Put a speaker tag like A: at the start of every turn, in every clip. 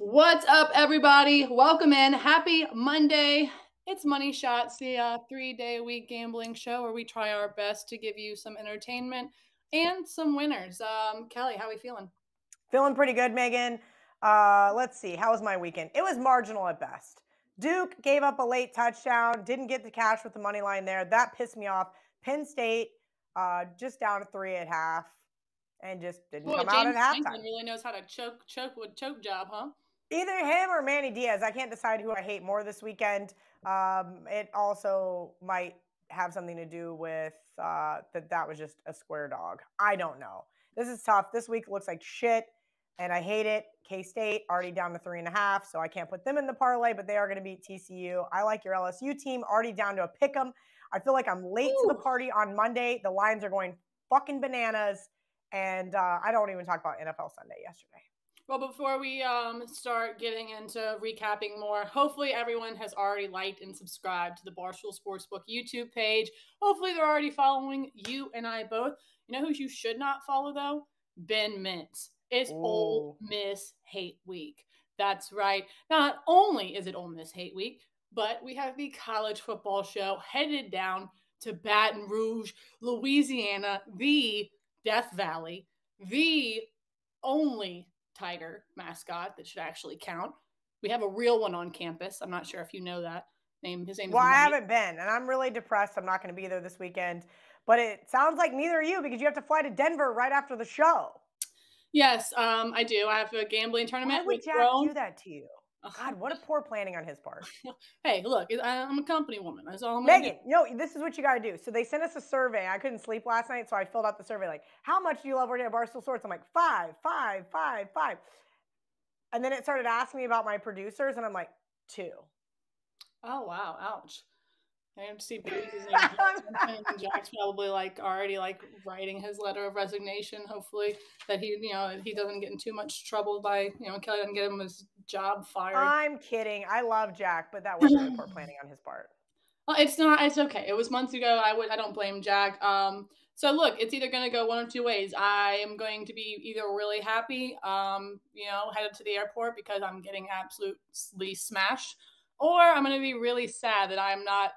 A: What's up, everybody? Welcome in. Happy Monday. It's Money Shots, the 3-day-a-week gambling show where we try our best to give you some entertainment and some winners. Kelly, how are we feeling?
B: Feeling pretty good, Megan. Let's see. How was my weekend? It was marginal at best. Duke gave up a late touchdown, didn't get the cash with the money line there. That pissed me off. Penn State just down to 3 at half and just didn't
A: Boy,
B: come out at
A: James Franklin
B: halftime.
A: really knows how to choke with choke job, huh?
B: Either him or Manny Diaz. I can't decide who I hate more this weekend. It also might have something to do with that was just a square dog. I don't know. This is tough. This week looks like shit, and I hate it. K-State already down to 3.5, so I can't put them in the parlay, but they are going to beat TCU. I like your LSU team already down to a pick 'em. I feel like I'm late to the party on Monday. The lines are going fucking bananas, and I don't even talk about NFL Sunday yesterday.
A: Well, before we start getting into recapping more, hopefully everyone has already liked and subscribed to the Barstool Sportsbook YouTube page. Hopefully they're already following you and I both. You know who you should not follow, though? Ben Mintz. It's Ole Miss Hate Week. That's right. Not only is it Ole Miss Hate Week, but we have the college football show headed down to Baton Rouge, Louisiana, the Death Valley, the only Tiger mascot that should actually count. We have a real one on campus. I'm not sure if you know that. His name is
B: Well, I
A: Mike.
B: haven't been, and I'm really depressed. I'm not going to be there this weekend. But it sounds like neither are you because you have to fly to Denver right after the show.
A: Yes, I do. I have a gambling tournament
B: Why would
A: with
B: Jack
A: Throne.
B: do that to you? God, what a poor planning on his part.
A: Hey, look, I'm a company woman. That's all I'm going to do.
B: Megan, no, this is what you got to do. So they sent us a survey. I couldn't sleep last night, so I filled out the survey like, how much do you love working at Barstool Sports? I'm like, 5, 5, 5, 5. And then it started asking me about my producers, and I'm like, 2.
A: Oh, wow. Ouch. I have to see Bruce's name. Jack's probably already writing his letter of resignation. Hopefully that he doesn't get in too much trouble by Kelly doesn't get him his job fired.
B: I'm kidding. I love Jack, but that was really poor planning on his part.
A: Well, it's not. It's okay. It was months ago. I don't blame Jack. So look, it's either going to go one or two ways. I am going to be either really happy, headed to the airport because I'm getting absolutely smashed, or I'm going to be really sad that I'm not,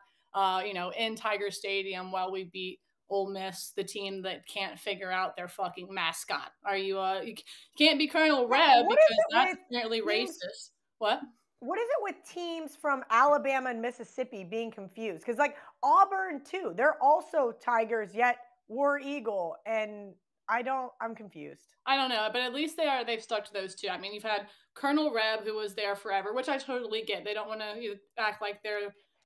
A: in Tiger Stadium while we beat Ole Miss, the team that can't figure out their fucking mascot. Are you? You can't be Colonel Reb because that's apparently racist. What?
B: What is it with teams from Alabama and Mississippi being confused? Because like Auburn too, they're also Tigers, yet War Eagle, and I'm confused.
A: I don't know, but at least they've stuck to those two. I mean, you've had Colonel Reb, who was there forever, which I totally get. They don't want to act like they're,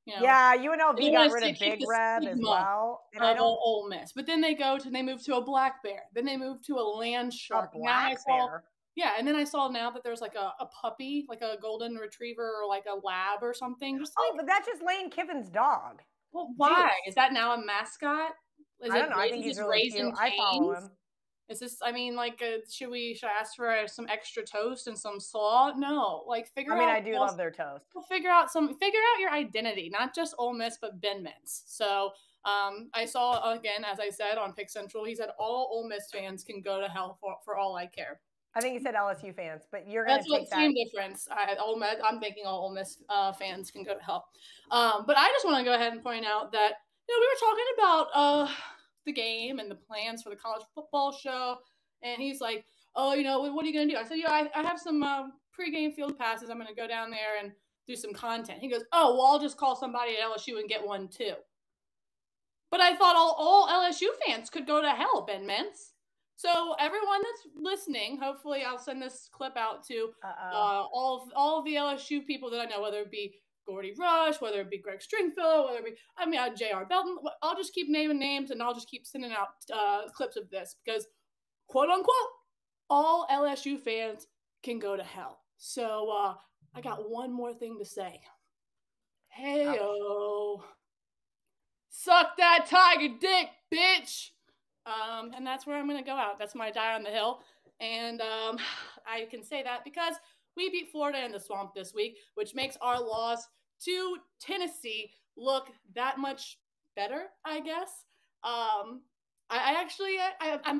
B: Yeah, UNLV got rid of Big Reb as well,
A: and I don't Ole Miss. But then they move to a black bear. Then they move to a land shark.
B: A black bear.
A: Yeah, and then I saw now that there's like a puppy, like a golden retriever or like a lab or something.
B: But that's just Lane Kiffin's dog.
A: Well, why? Jeez. Is that now a mascot?
B: I don't know. I think he's really cute. I follow him.
A: Is this? I mean, should I ask for some extra toast and some salt? No, figure out.
B: I do love their toast.
A: Figure out your identity, not just Ole Miss, but Ben Mintz. So, I saw again, as I said on Pick Central, he said all Ole Miss fans can go to hell for all I care.
B: I think he said LSU fans, but you're going to take that.
A: Same difference. I'm thinking all Ole Miss fans can go to hell. But I just want to go ahead and point out that we were talking about the game and the plans for the college football show, and he's like, "Oh, what are you going to do?" I said, I have some pregame field passes. I'm going to go down there and do some content." He goes, "Oh, well, I'll just call somebody at LSU and get one too." But I thought all LSU fans could go to hell, Ben Mintz. So everyone that's listening, hopefully I'll send this clip out to all of the LSU people that I know, whether it be Gordy Rush, whether it be Greg Stringfellow, whether it be J.R. Belton. I'll just keep naming names and I'll just keep sending out clips of this because, quote unquote, all LSU fans can go to hell. So I got one more thing to say. Hey-o. Suck that Tiger dick, bitch. And that's where I'm going to go out. That's my die on the hill. And I can say that because we beat Florida in the swamp this week, which makes our loss to Tennessee look that much better, I guess. I'm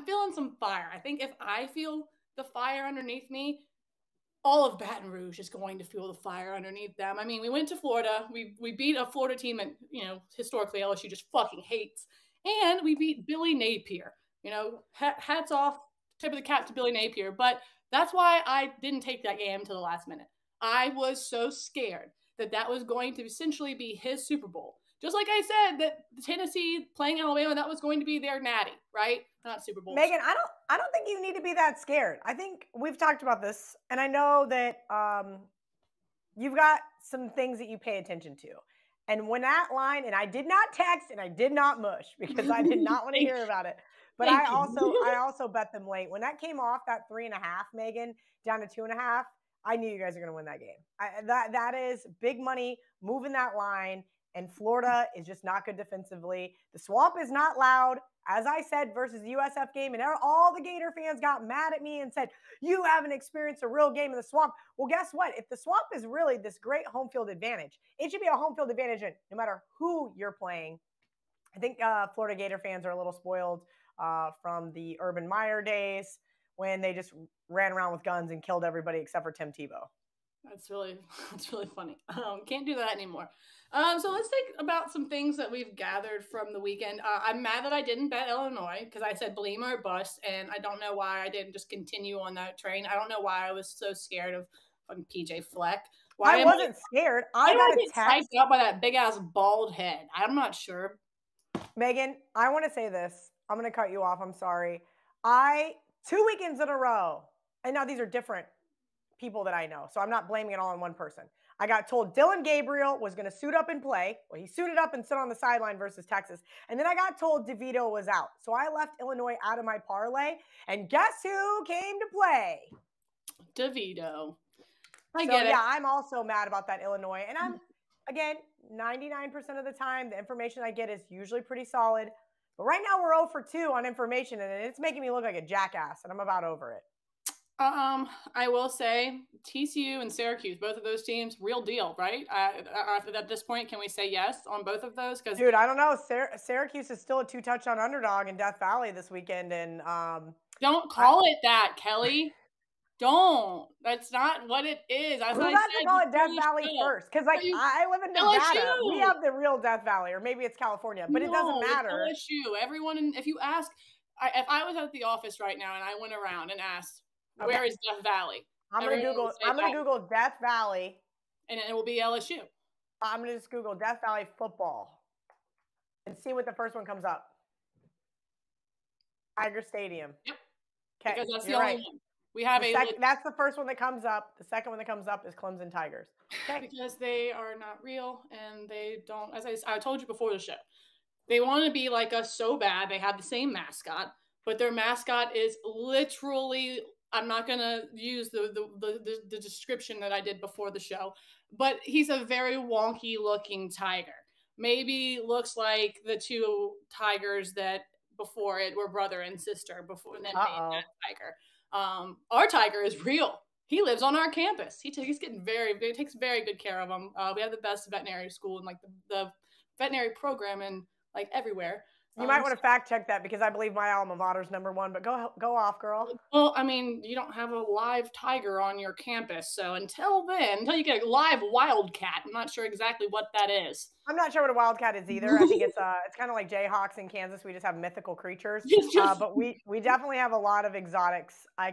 A: feeling some fire. I think if I feel the fire underneath me, all of Baton Rouge is going to fuel the fire underneath them. I mean, we went to Florida. We beat a Florida team that, historically LSU just fucking hates. And we beat Billy Napier. Hats off, tip of the cap to Billy Napier. But that's why I didn't take that game to the last minute. I was so scared that was going to essentially be his Super Bowl. Just like I said, that Tennessee playing Alabama, that was going to be their natty, right? Not Super Bowl.
B: Megan, I don't think you need to be that scared. I think we've talked about this, and I know that you've got some things that you pay attention to. And when that line, and I did not text and I did not mush because I did not want to hear about it. But I also bet them late. When that came off that 3.5, Megan, down to 2.5, I knew you guys are going to win that game. That is big money moving that line. And Florida is just not good defensively. The Swamp is not loud, as I said, versus the USF game. And all the Gator fans got mad at me and said, you haven't experienced a real game in the Swamp. Well, guess what? If the Swamp is really this great home field advantage, it should be a home field advantage no matter who you're playing. I think Florida Gator fans are a little spoiled from the Urban Meyer days when they just ran around with guns and killed everybody except for Tim Tebow.
A: That's really funny. Can't do that anymore. So let's think about some things that we've gathered from the weekend. I'm mad that I didn't bet Illinois because I said Bleemer or bust, and I don't know why I didn't just continue on that train. I don't know why I was so scared of fucking PJ Fleck.
B: Why I wasn't scared. I got a text
A: psyched out by that big ass bald head. I'm not sure.
B: Megan, I want to say this. I'm going to cut you off. I'm sorry. 2 weekends in a row, and now these are different people that I know, so I'm not blaming it all on one person. I got told Dylan Gabriel was going to suit up and play. Well, he suited up and stood on the sideline versus Texas. And then I got told DeVito was out. So I left Illinois out of my parlay. And guess who came to play?
A: DeVito.
B: I get it. Yeah, I'm also mad about that Illinois. And I'm, again, 99% of the time, the information I get is usually pretty solid. But right now we're 0 for 2 on information, and it's making me look like a jackass, and I'm about over it.
A: I will say TCU and Syracuse, both of those teams, real deal, right? At this point, can we say yes on both of those? Because
B: dude, I don't know. Syracuse is still a 2-touchdown underdog in Death Valley this weekend, and
A: don't call it that, Kelly. Don't. That's not what it is.
B: Who got to call it Death Valley first? Because I live in Nevada. LSU. We have the real Death Valley, or maybe it's California, but it doesn't matter.
A: It's LSU. Everyone, if you ask, if I was at the office right now and I went around and asked, okay, where is Death Valley?
B: I'm gonna Google Death Valley,
A: and it will be LSU.
B: I'm gonna just Google Death Valley football and see what the first one comes up. Tiger Stadium.
A: Yep. Okay, because that's the only one. We have
B: that's the first one that comes up. The second one that comes up is Clemson Tigers.
A: Okay. Because they are not real and they don't. As I told you before the show, they want to be like us so bad. They have the same mascot, but their mascot is literally. I'm not going to use the description that I did before the show, but he's a very wonky looking tiger. Maybe looks like the two tigers that before it were brother and sister before then made that tiger. Our tiger is real. He lives on our campus. He takes very good care of them. We have the best veterinary school and like the veterinary program in like everywhere.
B: You might want to fact check that because I believe my alma mater is #1, but go off, girl.
A: Well, I mean, you don't have a live tiger on your campus. So until you get a live wildcat, I'm not sure exactly what that is.
B: I'm not sure what a wildcat is either. I think it's kind of like Jayhawks in Kansas. We just have mythical creatures. But we definitely have a lot of exotics. I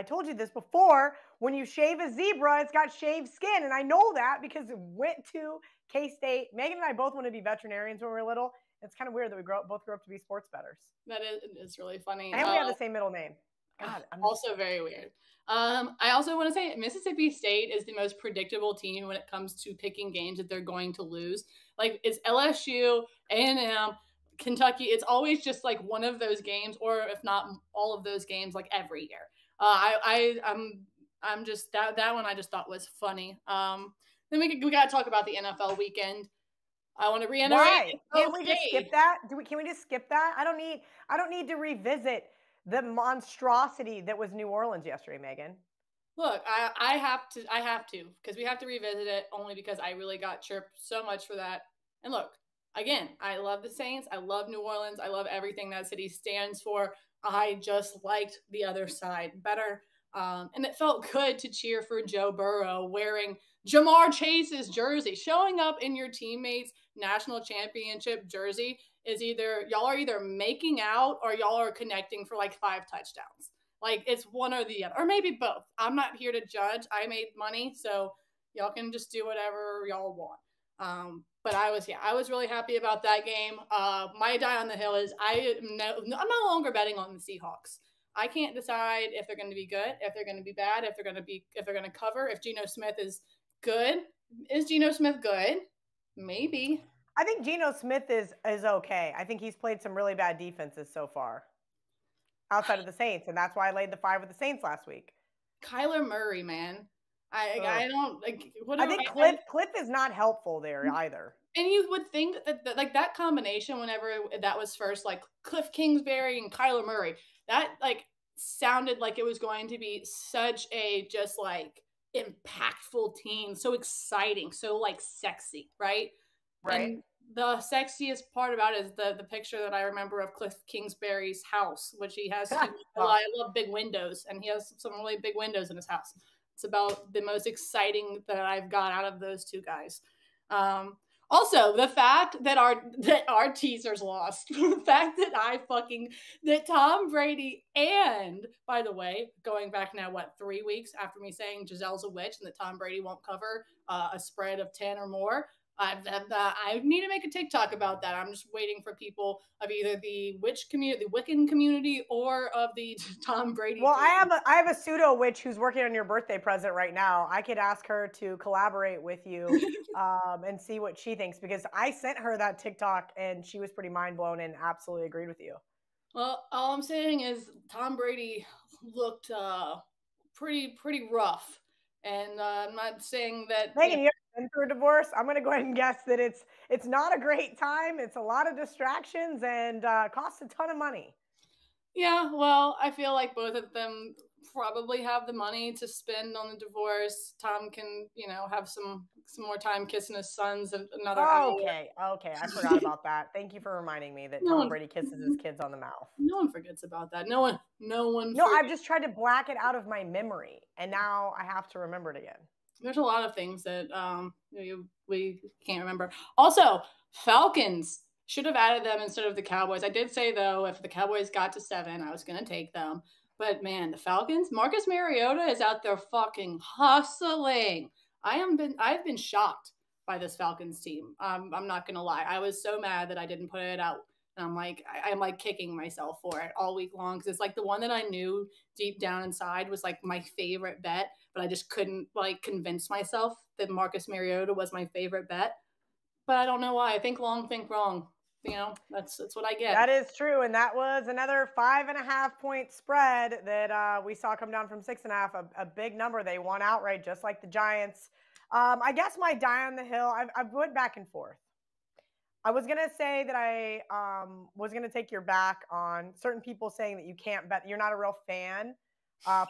B: told you this before. When you shave a zebra, it's got shaved skin. And I know that because it went to K-State. Megan and I both want to be veterinarians when we were little. It's kind of weird that we both grew up to be sports bettors.
A: That is really funny.
B: And we have the same middle name.
A: God, also very weird. I also want to say Mississippi State is the most predictable team when it comes to picking games that they're going to lose. Like it's LSU, A&M, Kentucky. It's always just like one of those games, or if not all of those games, like every year. I'm just that one I just thought was funny. Then we got to talk about the NFL weekend. I want to reiterate.
B: Why? Can we just skip that? Can we just skip that? I don't need to revisit the monstrosity that was New Orleans yesterday, Megan.
A: Look, I have to because we have to revisit it only because I really got chirped so much for that. And look, again, I love the Saints. I love New Orleans. I love everything that city stands for. I just liked the other side better. And it felt good to cheer for Joe Burrow wearing Jamar Chase's jersey. Showing up in your teammates' national championship jersey is y'all are either making out or y'all are connecting for like 5 touchdowns. Like it's one or the other, or maybe both. I'm not here to judge. I made money, so y'all can just do whatever y'all want. But I was really happy about that game. My die on the hill is I'm no longer betting on the Seahawks. I can't decide if they're going to be good, if they're going to be bad, if they're going to cover. If Geno Smith is good, is Geno Smith good? Maybe.
B: I think Geno Smith is okay. I think he's played some really bad defenses so far, outside of the Saints, and that's why I laid the 5 with the Saints last week.
A: Kyler Murray, man. I don't like.
B: I think Cliff is not helpful there either.
A: And you would think that like that combination, whenever that was first, like Cliff Kingsbury and Kyler Murray, that like sounded like it was going to be such a just like impactful team, so exciting, so like sexy, right?
B: Right.
A: And the sexiest part about it is the picture that I remember of Cliff Kingsbury's house, which he has. I love big windows, and he has some really big windows in his house. It's about the most exciting that I've got out of those two guys. Also, the fact that our teasers lost, the fact that Tom Brady, and by the way, going back now, 3 weeks after me saying Gisele's a witch and that Tom Brady won't cover a spread of 10 or more, I need to make a TikTok about that. I'm just waiting for people of either the witch community, the Wiccan community, or of the Tom Brady.
B: Well, I have a pseudo witch who's working on your birthday present right now. I could ask her to collaborate with you and see what she thinks, because I sent her that TikTok and she was pretty mind blown and absolutely agreed with you.
A: Well, all I'm saying is Tom Brady looked pretty rough. And I'm not saying that.
B: Makin, you ever been through a divorce? I'm going to go ahead and guess that it's not a great time. It's a lot of distractions and costs a ton of money.
A: Yeah, well, I feel like both of them probably have the money to spend on the divorce. Tom can, have some more time kissing his sons another hour.
B: Okay, I forgot about that. Thank you for reminding me that Tom Brady kisses his kids on the mouth.
A: No one forgets about that. No one.
B: No, I've just tried to black it out of my memory, and now I have to remember it again.
A: There's a lot of things that we can't remember. Also, Falcons. Should have added them instead of the Cowboys. I did say, though, if the Cowboys got to 7, I was going to take them. But, man, the Falcons, Marcus Mariota is out there fucking hustling. I've been shocked by this Falcons team. I'm not going to lie. I was so mad that I didn't put it out. And I'm like kicking myself for it all week long, because it's like the one that I knew deep down inside was like my favorite bet, but I just couldn't like convince myself that Marcus Mariota was my favorite bet. But I don't know why. I think long, think wrong. That's what I get.
B: That is true, and that was another 5.5 point spread that we saw come down from 6.5. A big number. They won outright, just like the Giants. I guess my die on the hill. I've went back and forth. I was gonna say that I was gonna take your back on certain people saying that you can't bet. You're not a real fan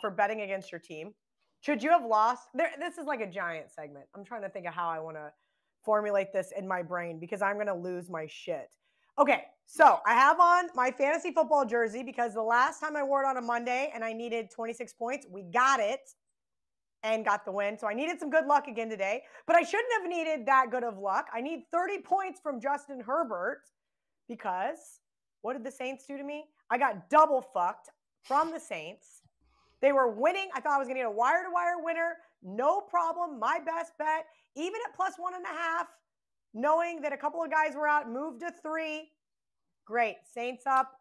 B: for betting against your team. Should you have lost? This is like a Giant segment. I'm trying to think of how I want to formulate this in my brain, because I'm gonna lose my shit. Okay, so I have on my fantasy football jersey because the last time I wore it on a Monday and I needed 26 points, we got it and got the win. So I needed some good luck again today, but I shouldn't have needed that good of luck. I need 30 points from Justin Herbert, because what did the Saints do to me? I got double fucked from the Saints. They were winning. I thought I was going to get a wire-to-wire winner. No problem. My best bet, even at +1.5, knowing that a couple of guys were out, moved to 3. Great. Saints up,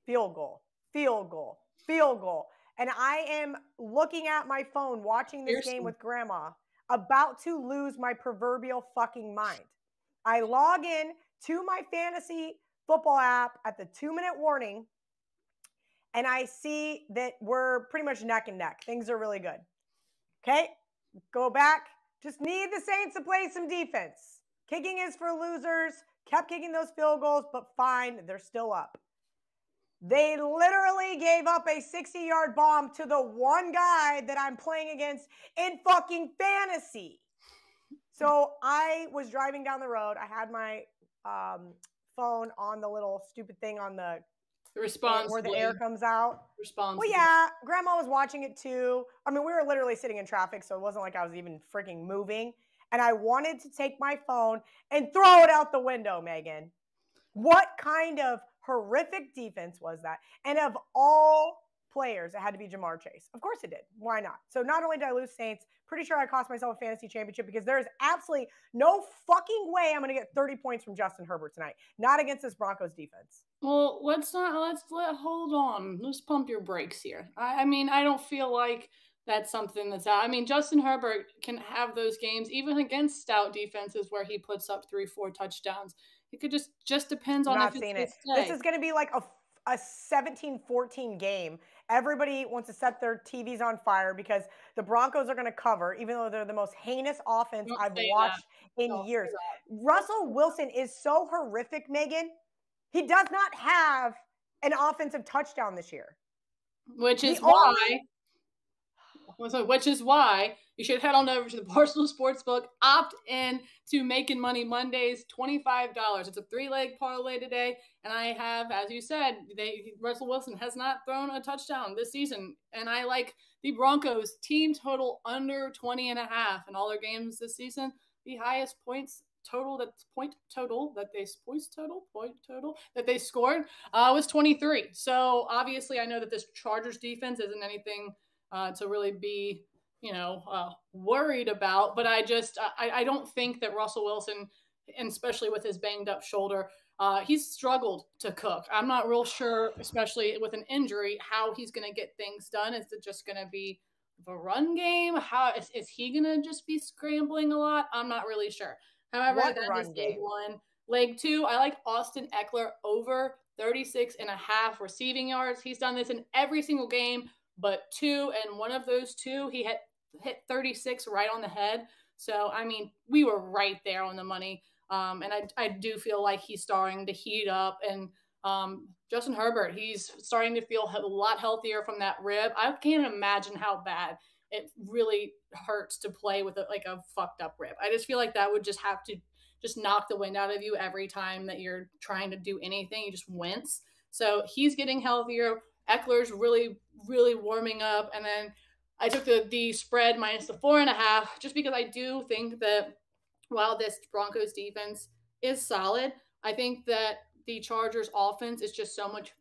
B: field goal, field goal, field goal. And I am looking at my phone, watching this game with grandma, about to lose my proverbial fucking mind. I log in to my fantasy football app at the 2-minute warning, and I see that we're pretty much neck and neck. Things are really good. Okay, go back. Just need the Saints to play some defense. Kicking is for losers. Kept kicking those field goals, but fine, they're still up. They literally gave up a 60-yard bomb to the one guy that I'm playing against in fucking fantasy. So I was driving down the road. I had my phone on the little stupid thing on the where the air comes out.
A: Responsibly.
B: Well, yeah, Grandma was watching it too. I mean, we were literally sitting in traffic, so it wasn't like I was even freaking moving. And I wanted to take my phone and throw it out the window, Megan. What kind of horrific defense was that? And of all players, it had to be Jamar Chase. Of course it did. Why not? So not only did I lose Saints, pretty sure I cost myself a fantasy championship because there is absolutely no fucking way I'm going to get 30 points from Justin Herbert tonight. Not against this Broncos defense.
A: Well, hold on. Let's pump your brakes here. I mean, I don't feel like that's something that's out. I mean, Justin Herbert can have those games even against stout defenses where he puts up 3-4 touchdowns. It could just depends on
B: Not
A: if it's
B: seeing
A: his
B: it.
A: day.
B: This is going to be like a 17-14 game. Everybody wants to set their TVs on fire because the Broncos are going to cover, even though they're the most heinous offense I've watched in years. Russell Wilson is so horrific, Megan. He does not have an offensive touchdown this year.
A: Which is why you should head on over to the Barstool Sportsbook, opt in to Making Money Mondays, $25. It's a 3-leg parlay today, and I have, as you said, Russell Wilson has not thrown a touchdown this season, and I like the Broncos team total under 20.5 in all their games this season. The highest point total that they scored was 23. So obviously, I know that this Chargers defense isn't anything to really be worried about, but I don't think that Russell Wilson, and especially with his banged up shoulder, he's struggled to cook. I'm not real sure, especially with an injury, how he's going to get things done. Is it just going to be the run game? How is he going to just be scrambling a lot? I'm not really sure. However, that is leg one. Leg two, I like Austin Eckler over 36.5 receiving yards. He's done this in every single game but two, and one of those two, he hit 36 right on the head. So, I mean, we were right there on the money. And I do feel like he's starting to heat up. And Justin Herbert, he's starting to feel a lot healthier from that rib. I can't imagine how bad it really hurts to play with a fucked up rib. I just feel like that would just have to just knock the wind out of you every time that you're trying to do anything. You just wince. So he's getting healthier. Eckler's really, really warming up. And then I took the spread minus the 4.5 just because I do think that while this Broncos defense is solid, I think that the Chargers offense is just so much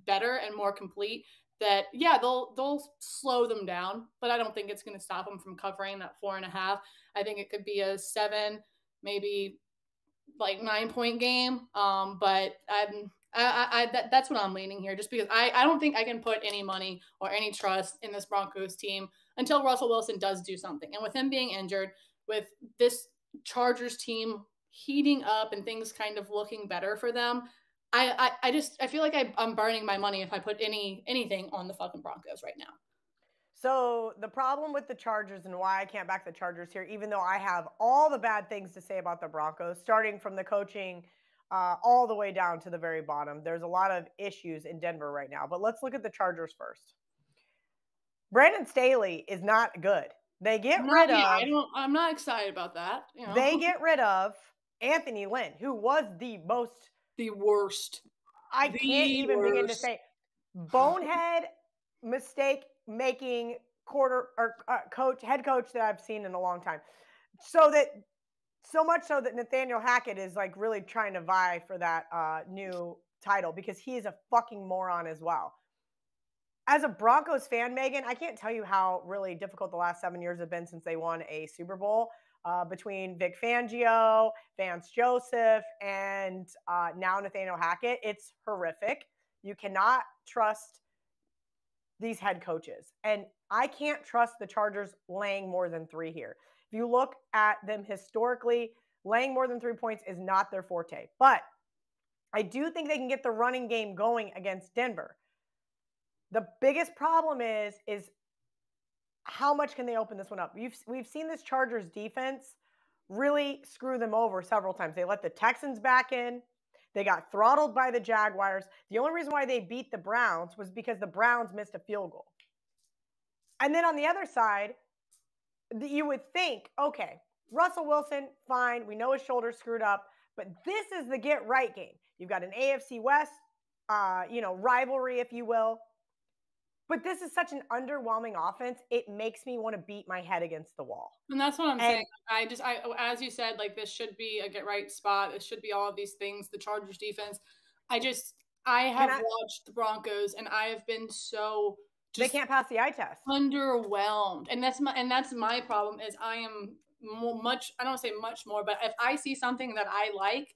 A: better and more complete that, yeah, they'll slow them down, but I don't think it's going to stop them from covering that 4.5. I think it could be a 7, maybe like 9-point game. But that's what I'm leaning here, just because I don't think I can put any money or any trust in this Broncos team until Russell Wilson does do something. And with him being injured, with this Chargers team heating up and things kind of looking better for them, I feel like I'm burning my money if I put anything on the fucking Broncos right now.
B: So the problem with the Chargers and why I can't back the Chargers here, even though I have all the bad things to say about the Broncos, starting from the coaching all the way down to the very bottom. There's a lot of issues in Denver right now, but let's look at the Chargers first. Brandon Staley is not good. They get rid of.
A: I'm not excited about that.
B: They get rid of Anthony Lynn, who was the
A: worst.
B: I can't even begin to say bonehead mistake making head coach that I've seen in a long time. So much so that Nathaniel Hackett is like really trying to vie for that new title because he is a fucking moron as well. As a Broncos fan, Megan, I can't tell you how really difficult the last 7 years have been since they won a Super Bowl between Vic Fangio, Vance Joseph, and now Nathaniel Hackett. It's horrific. You cannot trust these head coaches. And I can't trust the Chargers laying more than 3 here. If you look at them historically, laying more than 3 points is not their forte. But I do think they can get the running game going against Denver. The biggest problem is how much can they open this one up? We've seen this Chargers defense really screw them over several times. They let the Texans back in. They got throttled by the Jaguars. The only reason why they beat the Browns was because the Browns missed a field goal. And then on the other side, you would think, okay, Russell Wilson, fine. We know his shoulder screwed up, but this is the get right game. You've got an AFC West rivalry, if you will. But this is such an underwhelming offense. It makes me want to beat my head against the wall.
A: And that's what I'm
B: And
A: saying. As you said, like this should be a get right spot. It should be all of these things. The Chargers defense. I have watched the Broncos, and I have been so
B: they can't pass the eye test.
A: Underwhelmed, and that's my problem. Is I am much. I don't say much more, but if I see something that I like,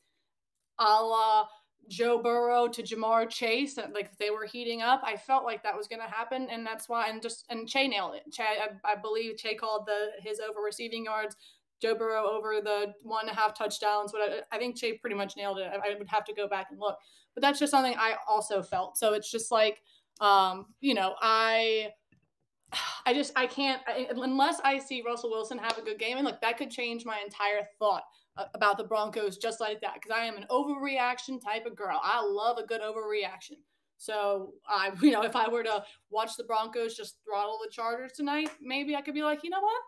A: a la Joe Burrow to Jamar Chase, like they were heating up. I felt like that was going to happen, and that's why. And Che nailed it. I believe Che called his over receiving yards. Joe Burrow over the 1.5 touchdowns. But I think Che pretty much nailed it. I would have to go back and look, but that's just something I also felt. So it's just like, I can't unless I see Russell Wilson have a good game, and look, that could change my entire thought about the Broncos just like that, because I am an overreaction type of girl. I love a good overreaction. So if I were to watch the Broncos just throttle the Chargers tonight, maybe I could be like, you know what?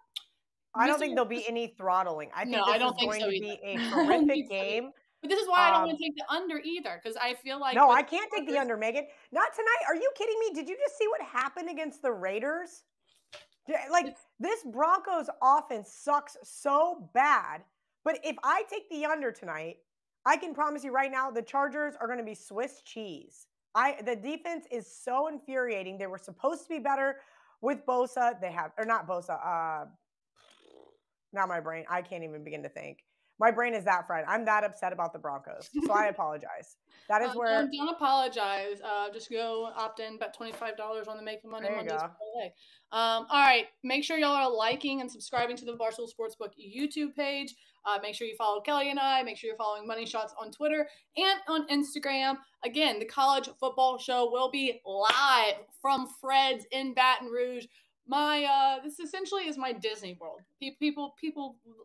B: I don't think there'll be any throttling. I think this is going to be a terrific game.
A: But this is why I don't want to take the under either, because I feel like
B: no, I can't take the under, Megan. Not tonight. Are you kidding me? Did you just see what happened against the Raiders? Like, this Broncos offense sucks so bad. But if I take the under tonight, I can promise you right now the Chargers are going to be Swiss cheese. The defense is so infuriating. They were supposed to be better with Bosa. They have, or not Bosa. Not my brain. I can't even begin to think. My brain is that fried. I'm that upset about the Broncos. So I apologize. That is where.
A: Don't apologize. Just go opt in, bet $25 on the Makin Monday Mondays. All right. Make sure y'all are liking and subscribing to the Barstool Sportsbook YouTube page. Make sure you follow Kelly and I. Make sure you're following Money Shots on Twitter and on Instagram. Again, the college football show will be live from Fred's in Baton Rouge. This essentially is my Disney World. People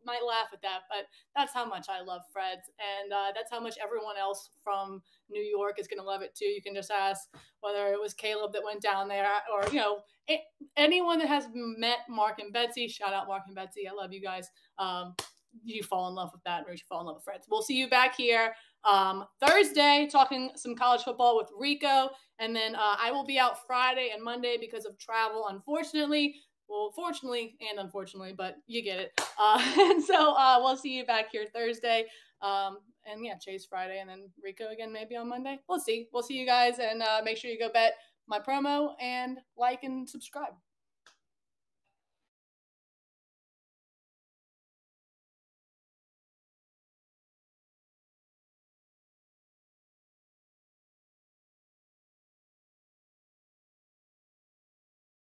A: might laugh at that, but that's how much I love Fred's, and that's how much everyone else from New York is going to love it too. You can just ask whether it was Caleb that went down there, or anyone that has met Mark and Betsy. Shout out Mark and Betsy. I love you guys. You fall in love with Baton Rouge. You fall in love with Fred's. We'll see you back here Thursday talking some college football with Rico. And then I will be out Friday and Monday because of travel, unfortunately. Well, fortunately and unfortunately, but you get it. And so we'll see you back here Thursday. And yeah, Chase Friday, and then Rico again maybe on Monday. We'll see. We'll see you guys, and make sure you go bet my promo and like and subscribe.